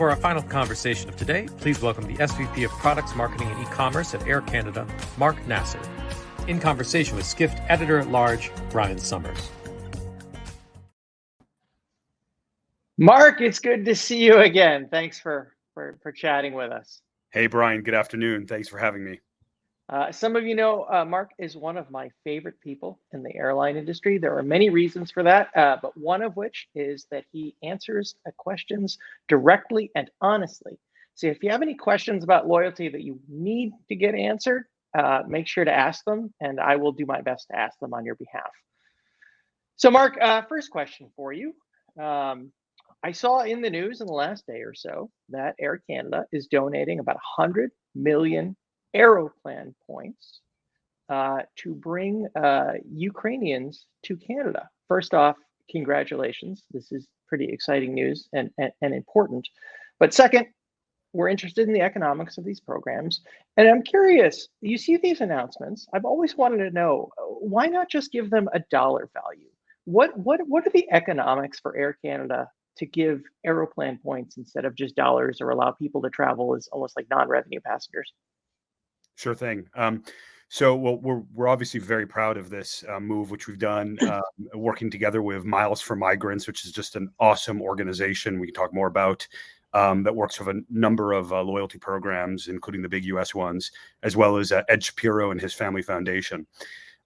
For our final conversation of today, please welcome the SVP of Products, Marketing, and E-commerce at Air Canada, Mark Nasr, in conversation with Skift Editor-at-Large, Brian Summers. Mark, it's good to see you again. Thanks for chatting with us. Hey, Brian. Good afternoon. Thanks for having me. Some of you know Mark is one of my favorite people in the airline industry. There are many reasons for that, but one of which is that he answers questions directly and honestly. So if you have any questions about loyalty that you need to get answered, make sure to ask them, and I will do my best to ask them on your behalf. So Mark, first question for you. I saw in the news in the last day or so that Air Canada is donating about 100 million Aeroplan points to bring Ukrainians to Canada. First off, congratulations. This is pretty exciting news and important. But second, we're interested in the economics of these programs. And I'm curious, you see these announcements. I've always wanted to know, why not just give them a dollar value? What are the economics for Air Canada to give Aeroplan points instead of just dollars, or allow people to travel as almost like non-revenue passengers? Sure thing. So we're obviously very proud of this move, which we've done working together with Miles for Migrants, which is just an awesome organization we can talk more about, that works with a number of loyalty programs, including the big US ones, as well as Ed Shapiro and his family foundation.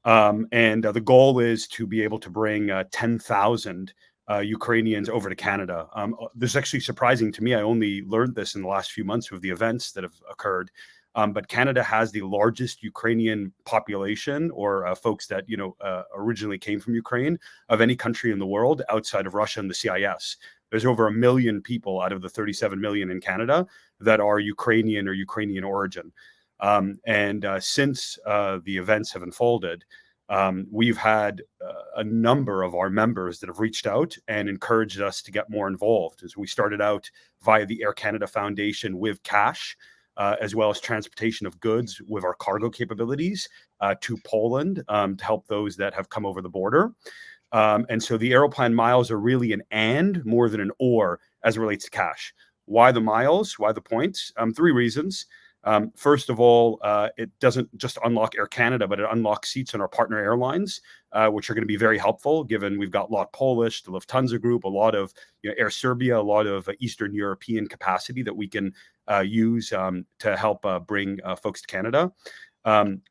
And the goal is to be able to bring 10,000 Ukrainians over to Canada. This is actually surprising to me. I only learned this in the last few months with the events that have occurred. But Canada has the largest Ukrainian population, or folks that originally came from Ukraine, of any country in the world outside of Russia and the CIS. There's over 1 million people out of the 37 million in Canada that are Ukrainian or Ukrainian origin. Since the events have unfolded, we've had a number of our members that have reached out and encouraged us to get more involved. As we started out via the Air Canada Foundation with cash, as well as transportation of goods with our cargo capabilities to Poland to help those that have come over the border. And so the Aeroplan miles are really an and more than an or as it relates to cash. Why the miles? Why the points? 3 reasons. First of all, it doesn't just unlock Air Canada, but it unlocks seats on our partner airlines, which are going to be very helpful, given we've got LOT Polish, the Lufthansa Group, a lot of Air Serbia, a lot of Eastern European capacity that we can use to help bring folks to Canada.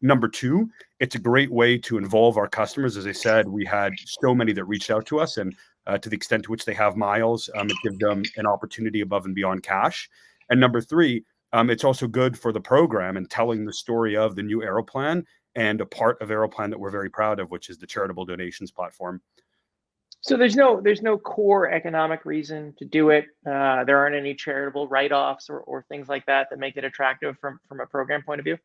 Number 2, it's a great way to involve our customers. As I said, we had so many that reached out to us, and to the extent to which they have miles, it gives them an opportunity above and beyond cash. And number 3, it's also good for the program and telling the story of the new Aeroplan and a part of Aeroplan that we're very proud of, which is the charitable donations platform. So there's no core economic reason to do it. There aren't any charitable write-offs or things like that make it attractive from a program point of view.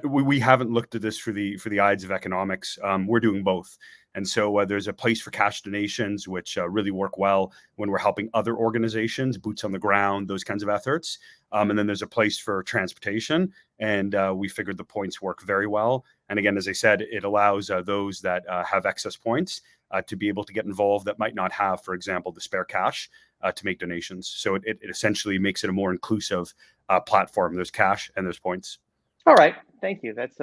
We haven't looked at this for the eyes of economics. We're doing both. And so there's a place for cash donations, which really work well when we're helping other organizations, boots on the ground, those kinds of efforts. And then there's a place for transportation. And we figured the points work very well. And again, as I said, it allows those that have excess points to be able to get involved that might not have, for example, the spare cash to make donations. So it essentially makes it a more inclusive platform. There's cash and there's points. All right, thank you. That's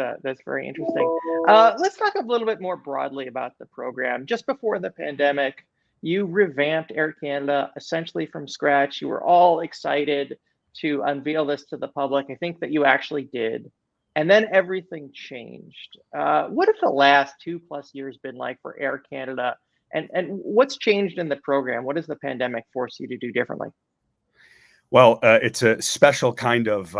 very interesting. Let's talk a little bit more broadly about the program. Just before the pandemic, you revamped Air Canada essentially from scratch. You were all excited to unveil this to the public. I think that you actually did. And then everything changed. What have the last 2+ years been like for Air Canada? And what's changed in the program? What does the pandemic force you to do differently? Well, it's a special kind of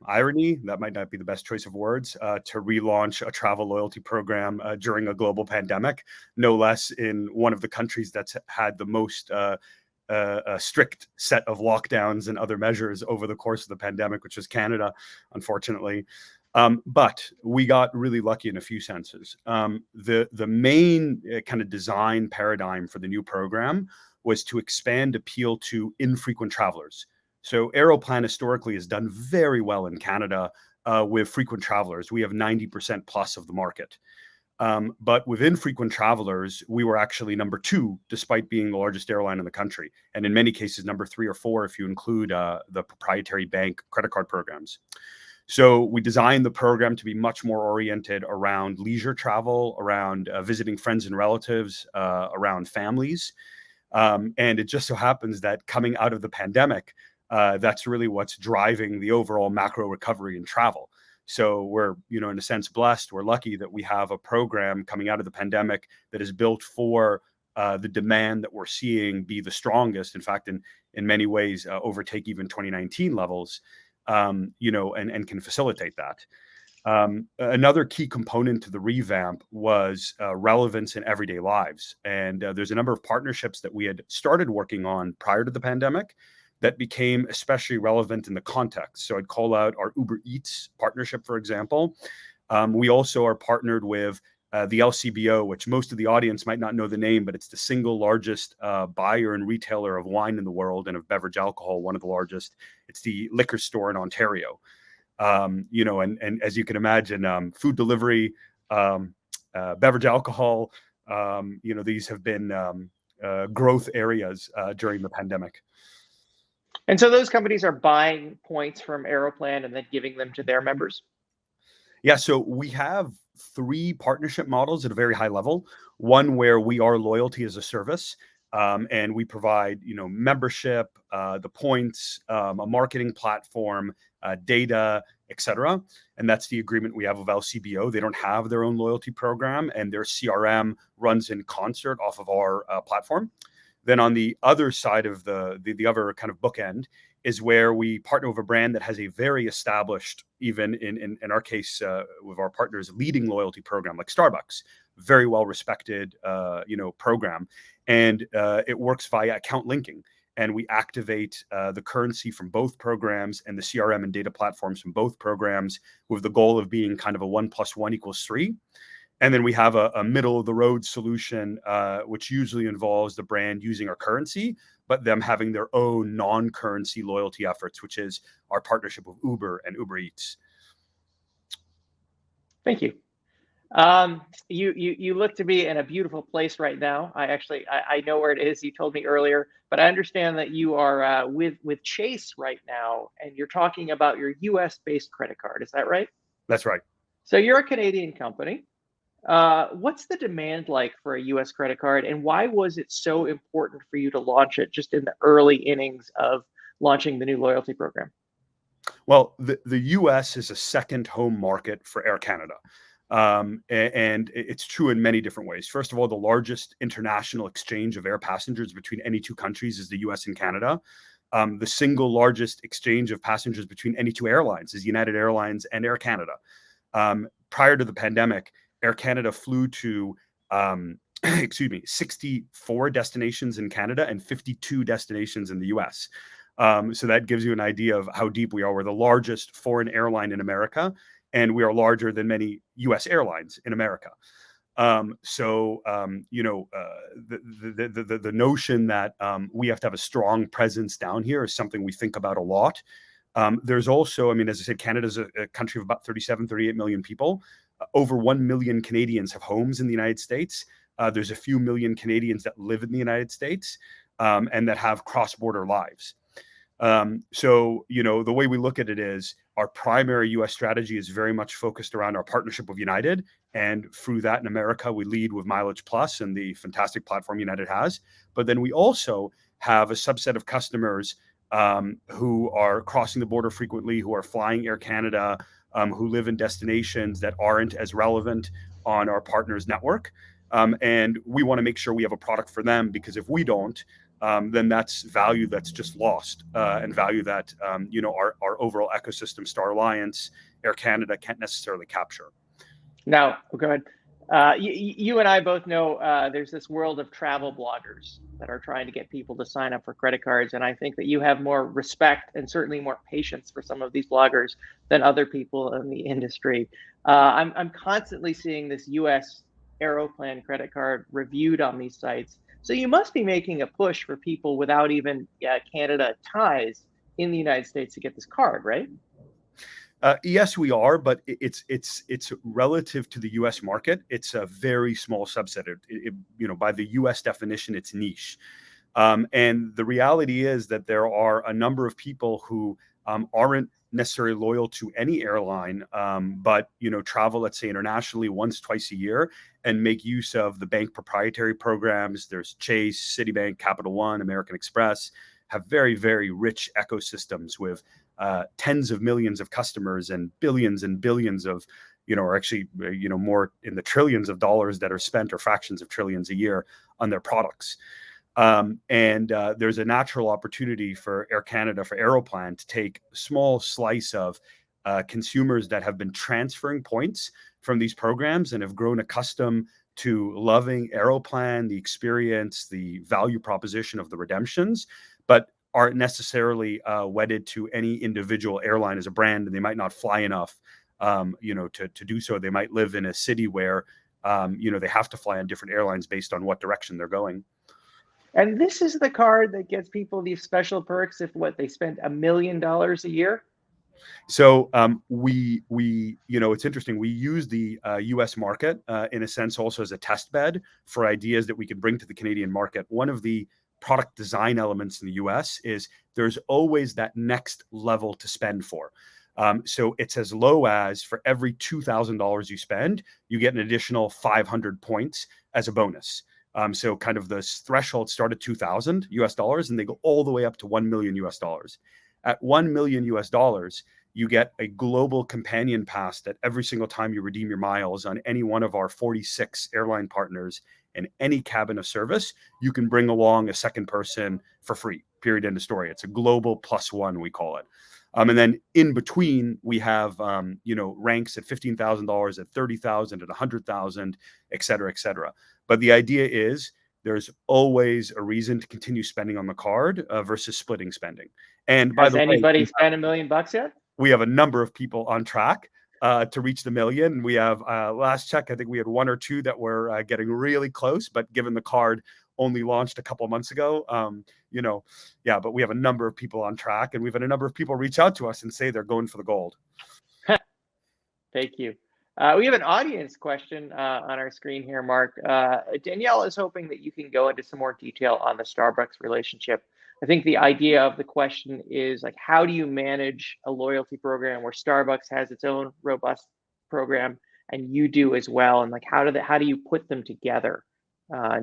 irony, that might not be the best choice of words, to relaunch a travel loyalty program during a global pandemic, no less in one of the countries that's had the most strict set of lockdowns and other measures over the course of the pandemic, which is Canada, unfortunately. But we got really lucky in a few senses. The main kind of design paradigm for the new program was to expand appeal to infrequent travelers. So Aeroplan historically has done very well in Canada with frequent travelers. We have 90% plus of the market. But within frequent travelers, we were actually number 2, despite being the largest airline in the country. And in many cases, number 3 or 4, if you include the proprietary bank credit card programs. So we designed the program to be much more oriented around leisure travel, around visiting friends and relatives, around families. And it just so happens that coming out of the pandemic, that's really what's driving the overall macro recovery in travel. So we're, in a sense, blessed. We're lucky that we have a program coming out of the pandemic that is built for the demand that we're seeing be the strongest. In fact, in many ways, overtake even 2019 levels, and can facilitate that. Another key component to the revamp was relevance in everyday lives. And there's a number of partnerships that we had started working on prior to the pandemic that became especially relevant in the context. So I'd call out our Uber Eats partnership, for example. We also are partnered with the LCBO, which most of the audience might not know the name, but it's the single largest buyer and retailer of wine in the world and of beverage alcohol, one of the largest. It's the liquor store in Ontario. And as you can imagine, food delivery, beverage alcohol, these have been growth areas during the pandemic. And so those companies are buying points from Aeroplan and then giving them to their members? Yeah, so we have 3 partnership models at a very high level. One where we are loyalty as a service, and we provide, membership, the points, a marketing platform, data, etc. And that's the agreement we have with LCBO. They don't have their own loyalty program, and their CRM runs in concert off of our platform. Then on the other side of the other kind of bookend is where we partner with a brand that has a very established, even in our case, with our partners, leading loyalty program like Starbucks, very well respected, program, and it works via account linking, and we activate the currency from both programs and the CRM and data platforms from both programs with the goal of being kind of a 1 + 1 = 3. And then we have a middle of the road solution, which usually involves the brand using our currency, but them having their own non-currency loyalty efforts, which is our partnership with Uber and Uber Eats. Thank you. You look to be in a beautiful place right now. I know where it is. You told me earlier, but I understand that you are with Chase right now, and you're talking about your U.S.-based credit card. Is that right? That's right. So you're a Canadian company. What's the demand like for a U.S. credit card, and why was it so important for you to launch it just in the early innings of launching the new loyalty program? Well, the U.S. is a second home market for Air Canada. And it's true in many different ways. First of all, the largest international exchange of air passengers between any 2 countries is the US and Canada. The single largest exchange of passengers between any 2 airlines is United Airlines and Air Canada. Prior to the pandemic, Air Canada flew to 64 destinations in Canada and 52 destinations in the US. So that gives you an idea of how deep we are. We're the largest foreign airline in America, and we are larger than many U.S. airlines in America. The notion that we have to have a strong presence down here is something we think about a lot. There's also, as I said, Canada's a country of about 37, 38 million people. Over 1 million Canadians have homes in the United States. There's a few million Canadians that live in the United States and that have cross-border lives. The way we look at it is our primary US strategy is very much focused around our partnership with United. And through that in America, we lead with Mileage Plus and the fantastic platform United has. But then we also have a subset of customers who are crossing the border frequently, who are flying Air Canada, who live in destinations that aren't as relevant on our partners' network. And we want to make sure we have a product for them, because if we don't, then that's value that's just lost, and value that our overall ecosystem, Star Alliance, Air Canada can't necessarily capture. Now, go ahead. You and I both know there's this world of travel bloggers that are trying to get people to sign up for credit cards, and I think that you have more respect and certainly more patience for some of these bloggers than other people in the industry. I'm constantly seeing this U.S. Aeroplan credit card reviewed on these sites. So you must be making a push for people without even Canada ties in the United States to get this card, right? Yes, we are, but it's relative to the U.S. market. It's a very small subset. By the U.S. definition, it's niche. And the reality is that there are a number of people who aren't necessarily loyal to any airline, but travel, let's say, internationally once, twice a year, and make use of the bank proprietary programs. There's Chase, Citibank, Capital One, American Express, have very, very rich ecosystems with tens of millions of customers and billions of, or actually, more in the trillions of dollars that are spent, or fractions of trillions a year, on their products. There's a natural opportunity for Air Canada, for Aeroplan, to take a small slice of consumers that have been transferring points from these programs and have grown accustomed to loving Aeroplan, the experience, the value proposition of the redemptions, but aren't necessarily wedded to any individual airline as a brand, and they might not fly enough, to do so. They might live in a city where, they have to fly on different airlines based on what direction they're going. And this is the card that gets people these special perks if they spend $1 million a year. So it's interesting. We use the U.S. market in a sense also as a test bed for ideas that we could bring to the Canadian market. One of the product design elements in the US is there's always that next level to spend for. So it's as low as, for every $2,000 you spend, you get an additional 500 points as a bonus. So kind of the threshold start at $2,000 and they go all the way up to $1 million. At $1 million, you get a global companion pass that every single time you redeem your miles on any one of our 46 airline partners in any cabin of service, you can bring along a second person for free, period, end of story. It's a global +1, we call it. And then in between, we have, ranks at $15,000, at $30,000, at $100,000, et cetera, et cetera. But the idea is there's always a reason to continue spending on the card versus splitting spending. And by Has the way, anybody spent $1 million yet? We have a number of people on track to reach the million. We have, last check, I think we had one or two that were getting really close, but given the card only launched a couple of months ago, but we have a number of people on track, and we've had a number of people reach out to us and say they're going for the gold. Thank you. We have an audience question on our screen here, Mark. Danielle is hoping that you can go into some more detail on the Starbucks relationship. I think the idea of the question is, like, how do you manage a loyalty program where Starbucks has its own robust program and you do as well? And like, how do you put them together?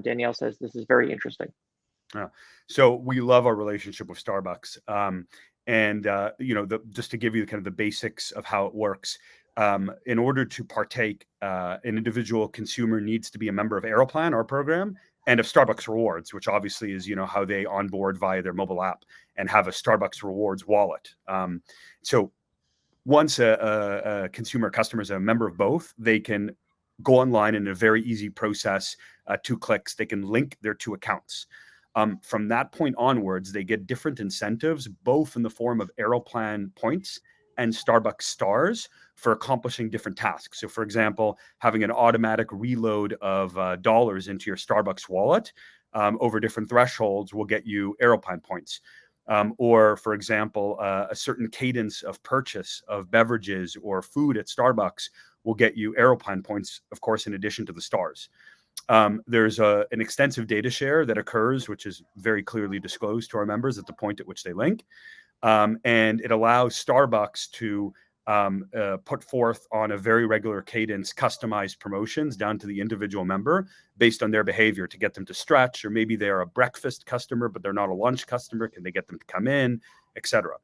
Danielle says this is very interesting. So we love our relationship with Starbucks. Just to give you kind of the basics of how it works, in order to partake, an individual consumer needs to be a member of Aeroplan, our program, and of Starbucks Rewards, which obviously is, how they onboard via their mobile app and have a Starbucks Rewards wallet. So once a customer is a member of both, they can go online in a very easy process, 2 clicks. They can link their 2 accounts. From that point onwards, they get different incentives, both in the form of Aeroplan points and Starbucks stars for accomplishing different tasks. So for example, having an automatic reload of dollars into your Starbucks wallet over different thresholds will get you Aeroplan points. Or for example, a certain cadence of purchase of beverages or food at Starbucks will get you Aeroplan points, of course, in addition to the stars. There's an extensive data share that occurs, which is very clearly disclosed to our members at the point at which they link. And it allows Starbucks to put forth on a very regular cadence customized promotions down to the individual member based on their behavior to get them to stretch, or maybe they're a breakfast customer, but they're not a lunch customer. Can they get them to come in, etc.?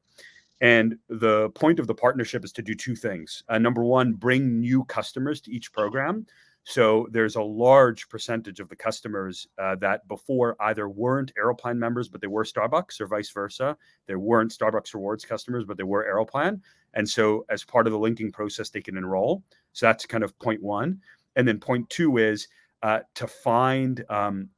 And the point of the partnership is to do 2 things. Number one, bring new customers to each program. So there's a large percentage of the customers that before either weren't Aeroplan members, but they were Starbucks, or vice versa. They weren't Starbucks Rewards customers, but they were Aeroplan. And so as part of the linking process, they can enroll. So that's kind of point 1. And then point 2 is to find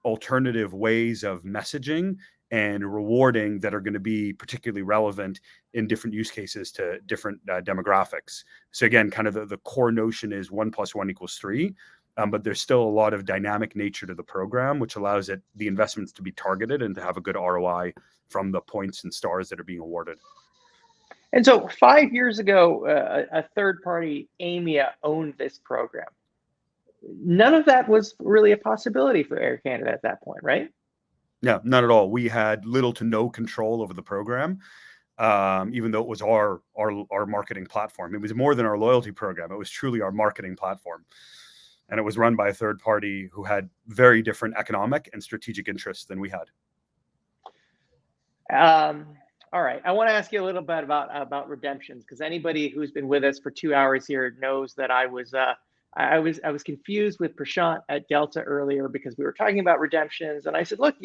alternative ways of messaging and rewarding that are going to be particularly relevant in different use cases to different demographics. So again, kind of the core notion is 1 + 1 = 3. But there's still a lot of dynamic nature to the program, which allows the investments to be targeted and to have a good ROI from the points and stars that are being awarded. And so 5 years ago, a third party, AMIA, owned this program. None of that was really a possibility for Air Canada at that point, right? Yeah, not at all. We had little to no control over the program, even though it was our marketing platform. It was more than our loyalty program. It was truly our marketing platform. And it was run by a third party who had very different economic and strategic interests than we had. All right, I want to ask you a little bit about redemptions, because anybody who's been with us for 2 hours here knows that I was confused with Prashant at Delta earlier because we were talking about redemptions, and I said, look,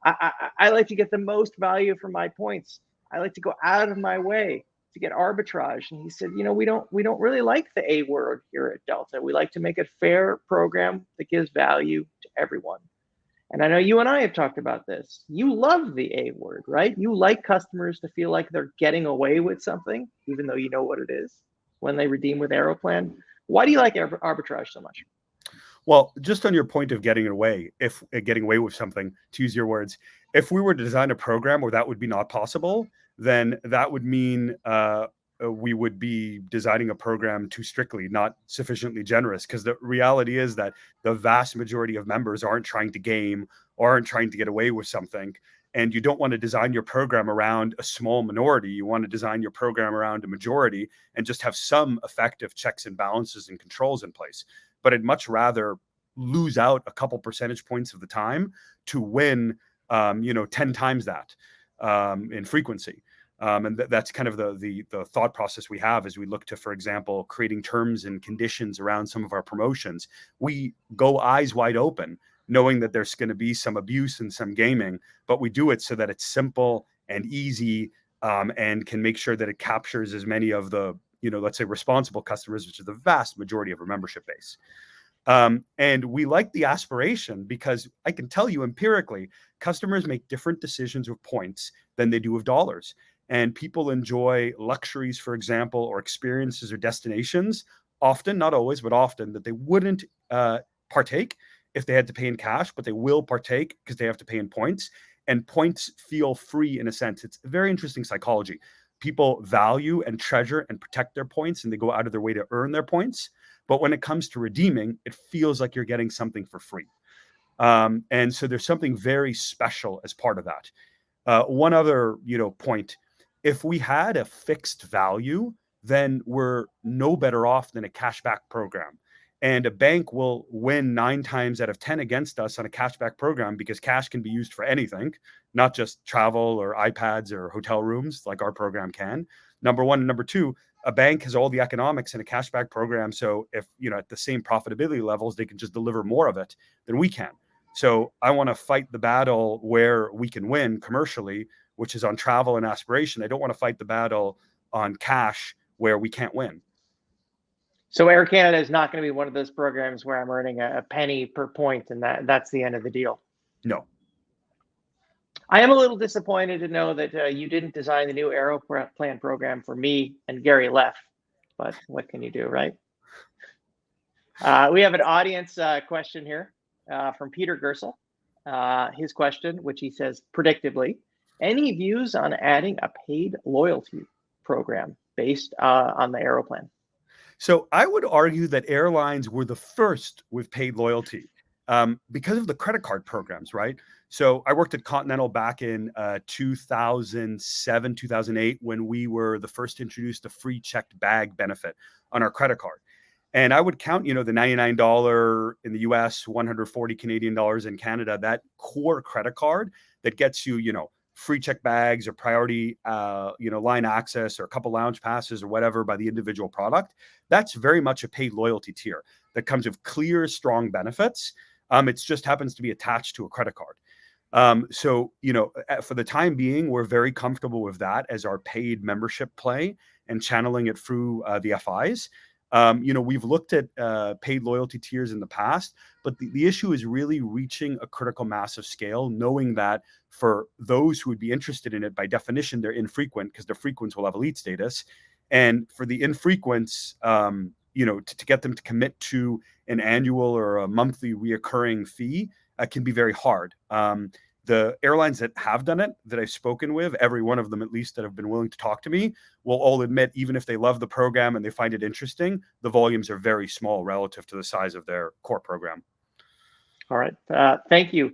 I like to get the most value from my points. I like to go out of my way to get arbitrage, and he said, we don't really like the A word here at Delta. We like to make a fair program that gives value to everyone. And I know you and I have talked about this. You love the A word, right? You like customers to feel like they're getting away with something, even though you know what it is when they redeem with Aeroplan. Why do you like arbitrage so much? Well, just on your point of getting away with something, to use your words, if we were to design a program where that would be not possible, then that would mean we would be designing a program too strictly, not sufficiently generous. Because the reality is that the vast majority of members aren't trying to game or aren't trying to get away with something. And you don't want to design your program around a small minority. You want to design your program around a majority and just have some effective checks and balances and controls in place. But I'd much rather lose out a couple percentage points of the time to win, 10 times that in frequency. And that's kind of the thought process we have as we look to, for example, creating terms and conditions around some of our promotions. We go eyes wide open, knowing that there's going to be some abuse and some gaming, but we do it so that it's simple and easy, and can make sure that it captures as many of the, let's say, responsible customers, which is the vast majority of our membership base. And we like the aspiration because I can tell you empirically, customers make different decisions with points than they do with dollars. And people enjoy luxuries, for example, or experiences or destinations, often, not always, but often, that they wouldn't partake if they had to pay in cash, but they will partake because they have to pay in points. And points feel free in a sense. It's a very interesting psychology. People value and treasure and protect their points, and they go out of their way to earn their points. But when it comes to redeeming, it feels like you're getting something for free. And so there's something very special as part of that. One other, point, if we had a fixed value, then we're no better off than a cashback program. And a bank will win 9 times out of 10 against us on a cashback program because cash can be used for anything, not just travel or iPads or hotel rooms like our program can. Number one. And number two, a bank has all the economics in a cashback program. So if, at the same profitability levels, they can just deliver more of it than we can. So I want to fight the battle where we can win commercially, which is on travel and aspiration. I don't want to fight the battle on cash where we can't win. So Air Canada is not going to be one of those programs where I'm earning a penny per point, and that's the end of the deal. No. I am a little disappointed to know that you didn't design the new Aeroplan program for me and Gary left, but what can you do, right? We have an audience question here from Peter Gersel. His question, which he says, predictably, any views on adding a paid loyalty program based on the Aeroplan? So I would argue that airlines were the first with paid loyalty because of the credit card programs, right? So I worked at Continental back in 2007, 2008, when we were the first to introduce the free checked bag benefit on our credit card. And I would count, the $99 in the US, 140 Canadian dollars in Canada, that core credit card that gets you, free check bags or priority, line access or a couple lounge passes or whatever by the individual product. That's very much a paid loyalty tier that comes with clear, strong benefits. It just happens to be attached to a credit card. So, for the time being, we're very comfortable with that as our paid membership play and channeling it through the FIs. We've looked at paid loyalty tiers in the past, but the issue is really reaching a critical mass of scale, knowing that for those who would be interested in it, by definition, they're infrequent because the frequents will have elite status. And for the infrequents, to get them to commit to an annual or a monthly reoccurring fee can be very hard. The airlines that have done it, that I've spoken with, every one of them at least that have been willing to talk to me, will all admit, even if they love the program and they find it interesting, the volumes are very small relative to the size of their core program. All right. Thank you.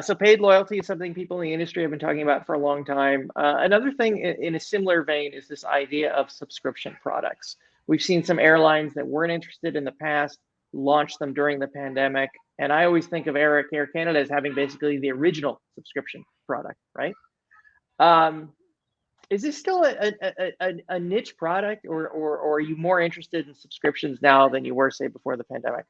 So paid loyalty is something people in the industry have been talking about for a long time. Another thing in a similar vein is this idea of subscription products. We've seen some airlines that weren't interested in the past launch them during the pandemic. And I always think of Air Canada as having basically the original subscription product, right? Is this still a niche product, or are you more interested in subscriptions now than you were, say, before the pandemic?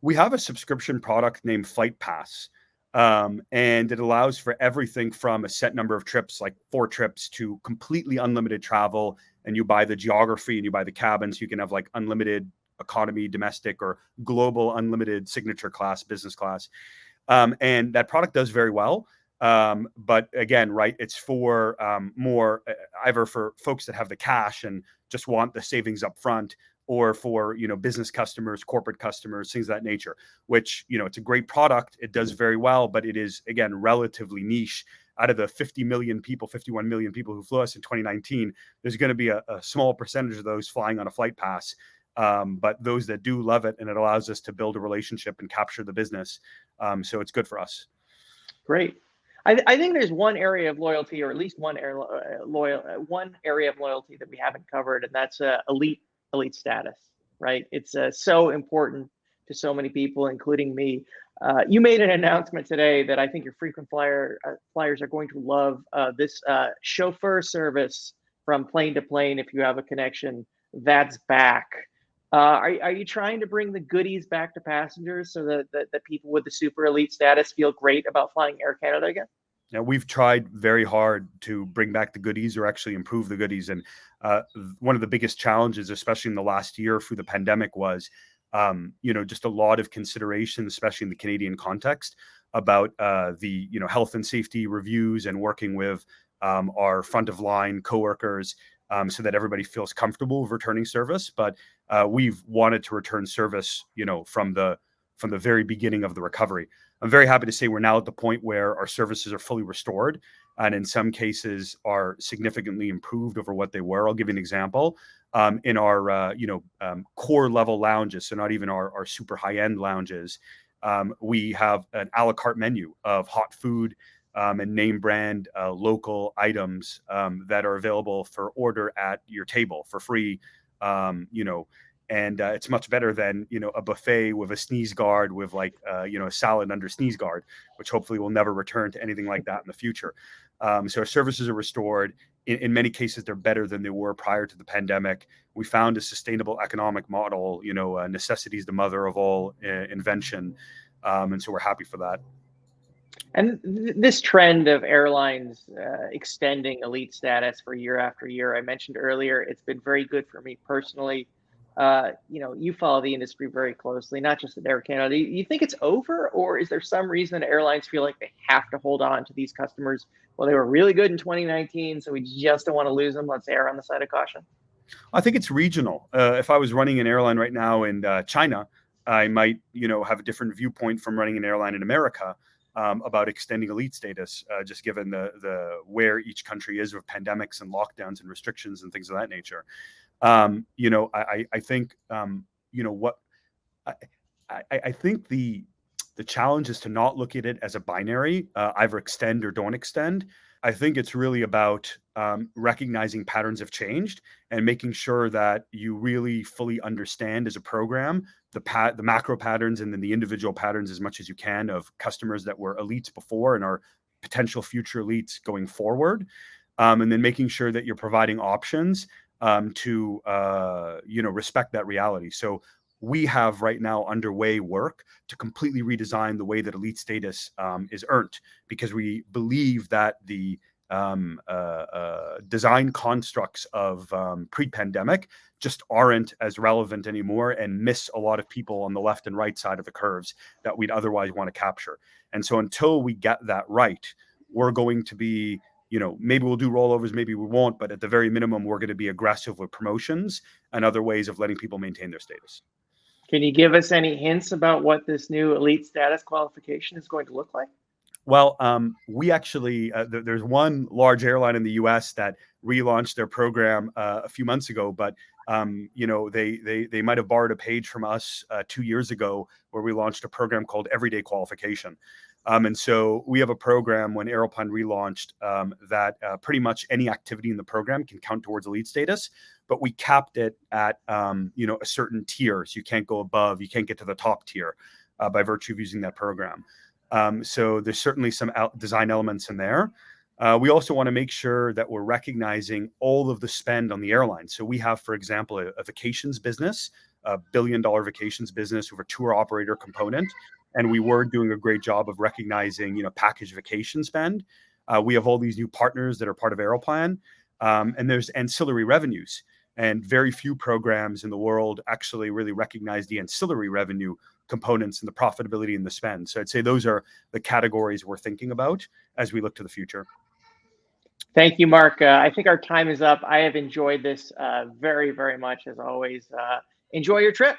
We have a subscription product named Flight Pass, and it allows for everything from a set number of trips, like 4 trips, to completely unlimited travel. And you buy the geography and you buy the cabins. So you can have like unlimited economy, domestic, or global unlimited signature class, business class. And that product does very well. But again, right, it's for more either for folks that have the cash and just want the savings up front, or for, business customers, corporate customers, things of that nature, which, it's a great product. It does very well, but it is, again, relatively niche. Out of the 50 million people, 51 million people who flew us in 2019, there's going to be a small percentage of those flying on a flight pass. But those that do love it, and it allows us to build a relationship and capture the business. So it's good for us. Great. I think there's one area of loyalty, or at least one area of loyalty that we haven't covered, and that's elite status, right? It's so important to so many people, including me. You made an announcement today that I think your frequent flyers are going to love. This chauffeur service from plane to plane, if you have a connection, that's back. Are you trying to bring the goodies back to passengers so that people with the super elite status feel great about flying Air Canada again? Now, we've tried very hard to bring back the goodies, or actually improve the goodies. And one of the biggest challenges, especially in the last year through the pandemic, was, just a lot of consideration, especially in the Canadian context, about the, health and safety reviews and working with our front of line coworkers, so that everybody feels comfortable with returning service. But we've wanted to return service, from the very beginning of the recovery. I'm very happy to say we're now at the point where our services are fully restored, and in some cases are significantly improved over what they were. I'll give you an example. In our core level lounges, so not even our super high end lounges, we have an a la carte menu of hot food and name brand local items that are available for order at your table for free. And it's much better than, a buffet with a sneeze guard with like, a salad under sneeze guard, which hopefully will never return to anything like that in the future. So our services are restored. In many cases, they're better than they were prior to the pandemic. We found a sustainable economic model. Necessity is the mother of all invention. And so we're happy for that. And this trend of airlines extending elite status for year after year, I mentioned earlier, it's been very good for me personally. You follow the industry very closely, not just at Air Canada. You think it's over, or is there some reason that airlines feel like they have to hold on to these customers? Well, they were really good in 2019, so we just don't want to lose them. Let's err on the side of caution. I think it's regional. If I was running an airline right now in China, I might, have a different viewpoint from running an airline in America about extending elite status, just given the where each country is with pandemics and lockdowns and restrictions and things of that nature. I think, I think the challenge is to not look at it as a binary, either extend or don't extend. I think it's really about recognizing patterns have changed and making sure that you really fully understand as a program the macro patterns and then the individual patterns as much as you can of customers that were elites before and are potential future elites going forward. And then making sure that you're providing options to respect that reality. So we have right now underway work to completely redesign the way that elite status is earned, because we believe that the design constructs of pre-pandemic just aren't as relevant anymore and miss a lot of people on the left and right side of the curves that we'd otherwise want to capture. And so until we get that right, we're going to be, maybe we'll do rollovers, maybe we won't, but at the very minimum, we're going to be aggressive with promotions and other ways of letting people maintain their status. Can you give us any hints about what this new elite status qualification is going to look like? Well, we actually there's one large airline in the U.S. that relaunched their program a few months ago, but they might have borrowed a page from us 2 years ago where we launched a program called Everyday Qualification. And so we have a program when Aeroplan relaunched that pretty much any activity in the program can count towards elite status, but we capped it at a certain tier, so you can't go above, you can't get to the top tier by virtue of using that program. So there's certainly some design elements in there. We also want to make sure that we're recognizing all of the spend on the airline. So we have, for example, a vacations business, a $1 billion vacations business with a tour operator component. And we were doing a great job of recognizing, package vacation spend. We have all these new partners that are part of Aeroplan. And there's ancillary revenues. And very few programs in the world actually really recognize the ancillary revenue components and the profitability and the spend. So I'd say those are the categories we're thinking about as we look to the future. Thank you, Mark. I think our time is up. I have enjoyed this very, very much, as always. Enjoy your trip.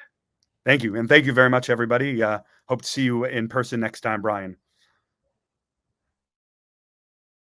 Thank you. And thank you very much, everybody. Hope to see you in person next time, Brian.